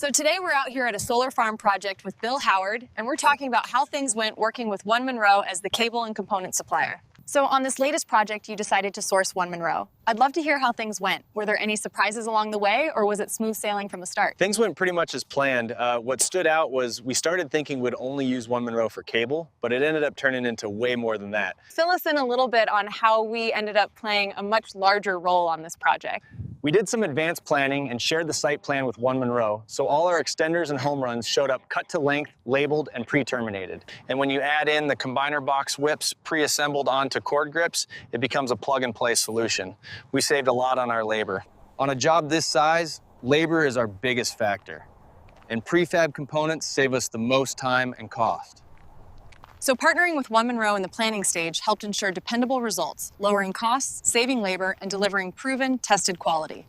So today we're out here at a solar farm project with Bill Howard, and we're talking about how things went working with OneMonroe as the cable and component supplier. So on this latest project, you decided to source OneMonroe. I'd love to hear how things went. Were there any surprises along the way, or was it smooth sailing from the start? Things went pretty much as planned. What stood out was we started thinking we'd only use OneMonroe for cable, but it ended up turning into way more than that. Fill us in a little bit on how we ended up playing a much larger role on this project. We did some advanced planning and shared the site plan with OneMonroe, so all our extenders and home runs showed up cut to length, labeled, and pre-terminated. And when you add in the combiner box whips pre-assembled onto cord grips, it becomes a plug-and-play solution. We saved a lot on our labor. On a job this size, labor is our biggest factor, and prefab components save us the most time and cost. So partnering with OneMonroe in the planning stage helped ensure dependable results, lowering costs, saving labor, and delivering proven, tested quality.